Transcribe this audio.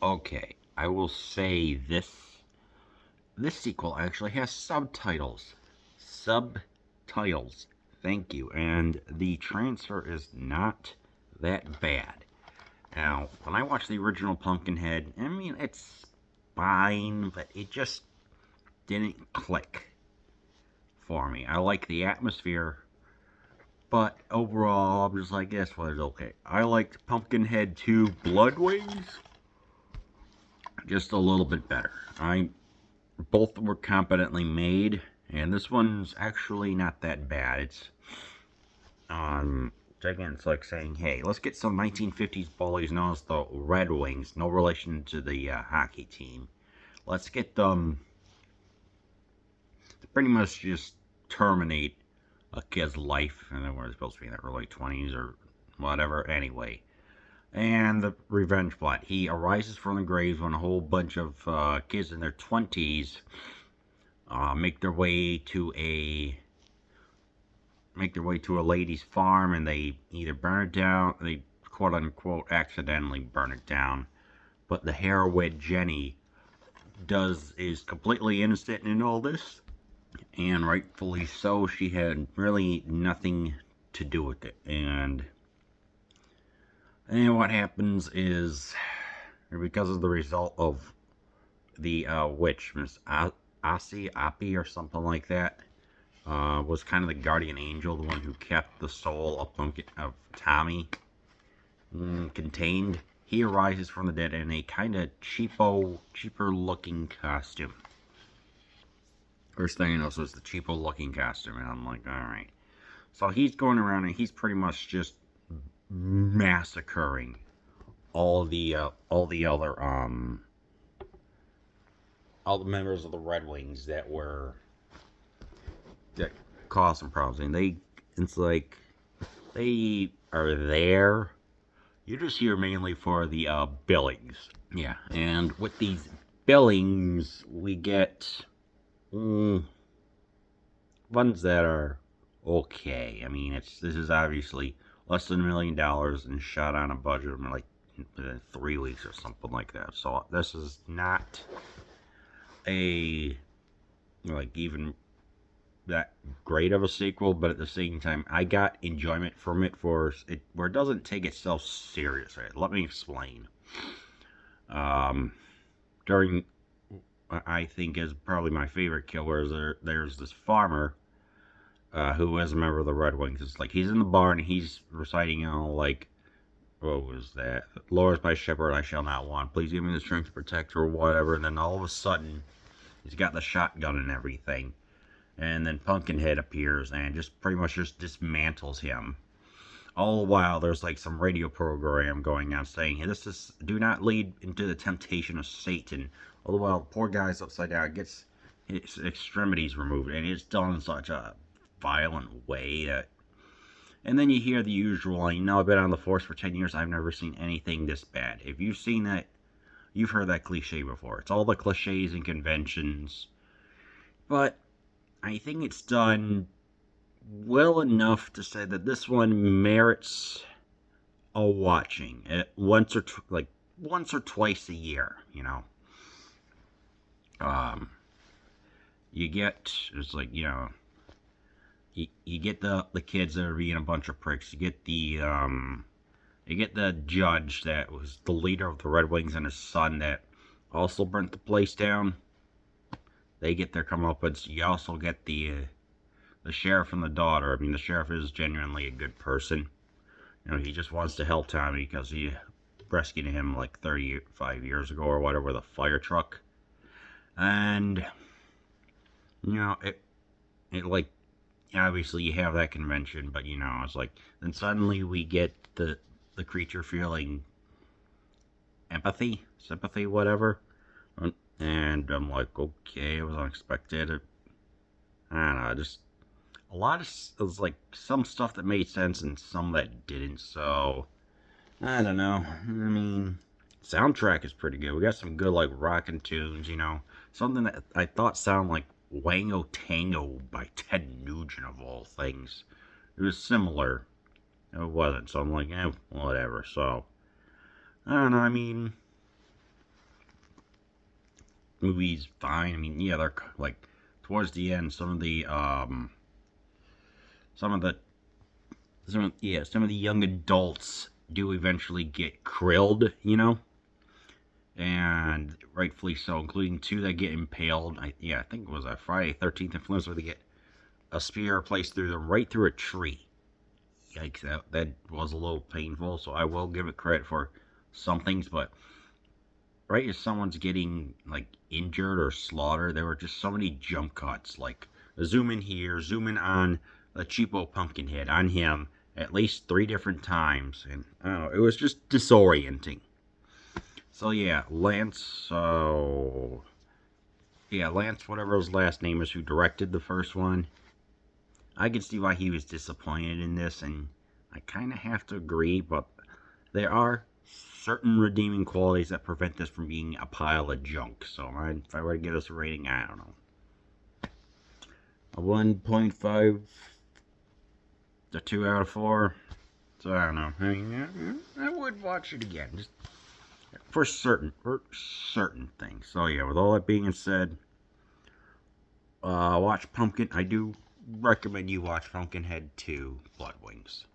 Okay, I will say this sequel actually has subtitles. Subtitles. Thank you. And the transfer is not that bad. Now, when I watched the original Pumpkinhead, I mean, it's fine, but it just didn't click for me. I like the atmosphere, but overall, I'm just like, this was okay. I liked Pumpkinhead 2 Blood Wings just a little bit better. Both were competently made, and this one's actually not that bad. Again, it's like saying, hey, let's get some 1950s bullies known as the Red Wings, no relation to the hockey team. Let's get them to pretty much just terminate a kid's life, and then we're supposed to be in the early 20s or whatever, anyway. And the revenge plot. He arises from the graves when a whole bunch of kids in their 20s make their way to a lady's farm, and they either burn it down, they quote unquote accidentally burn it down. But the heroine Jenny is completely innocent in all this, and rightfully so. She had really nothing to do with it. And what happens is, because of the result of the witch, Miss Appy or something like that, was kind of the guardian angel, the one who kept the soul of Tommy contained. He arises from the dead in a kind of cheaper looking costume. First thing I noticed was the cheapo looking costume, and I'm like, alright. So he's going around and he's pretty much just massacring all the members of the Red Wings that caused some problems. And it's like, they are there. You're just here mainly for the billings. Yeah, and with these billings, we get ones that are okay. I mean, this is obviously less than $1 million and shot on a budget of like 3 weeks or something like that. So this is not a even that great of a sequel, but at the same time, I got enjoyment from it where it doesn't take itself serious. Right? Let me explain. During I think is probably my favorite killer, there's this farmer who is a member of the Red Wings. It's like he's in the barn and he's reciting, like, what was that? Lord is my shepherd, I shall not want. Please give me the strength to protect her, or whatever. And then all of a sudden, he's got the shotgun and everything. And then Pumpkinhead appears and just pretty much just dismantles him. All the while, there's like some radio program going on saying, hey, do not lead into the temptation of Satan. All the while, the poor guy's upside down, gets his extremities removed, and it's done in such a violent way that. And then you hear the usual, I've been on the force for 10 years, I've never seen anything this bad. If you've seen that, you've heard that cliche before. It's all the cliches and conventions. But I think it's done well enough to say that this one merits a watching once or twice a year. You get you get the kids that are being a bunch of pricks. You get the judge that was the leader of the Red Wings and his son that also burnt the place down. They get their comeuppance. You also get the sheriff and the daughter. I mean, the sheriff is genuinely a good person. He just wants to help Tommy because he rescued him like 35 years ago or whatever with a fire truck. And, it like, obviously you have that convention, but, it's like, then suddenly we get the creature feeling empathy, sympathy, whatever. And I'm like, okay, it was unexpected. I don't know, just a lot of, it was like some stuff that made sense and some that didn't, so I don't know. I mean, soundtrack is pretty good. We got some good, like, rockin' tunes, something that I thought sounded like Wango Tango by Ted Nugent, of all things. It was similar. It wasn't, so I'm like, whatever. So, I don't know, I mean, movie's fine. I mean, yeah, they're like towards the end, some of the some of the young adults do eventually get krilled, and rightfully so, including two that get impaled. I think it was a Friday 13th influence where they get a spear placed through them right through a tree. Yikes, that was a little painful, so I will give it credit for some things, but right as someone's getting like injured or slaughtered, there were just so many jump cuts, like zoom in here, zoom in on the cheapo Pumpkinhead, on him, at least 3 different times, and I don't know, it was just disorienting. So Lance, whatever his last name is, who directed the first one, I can see why he was disappointed in this, and I kind of have to agree, but there are certain redeeming qualities that prevent this from being a pile of junk. So if I were to give this a rating, I don't know. A 1.5 to 2 out of 4. So I don't know. I mean, I would watch it again, just for certain things. So yeah, with all that being said, watch Pumpkin. I do recommend you watch Pumpkinhead II Blood Wings.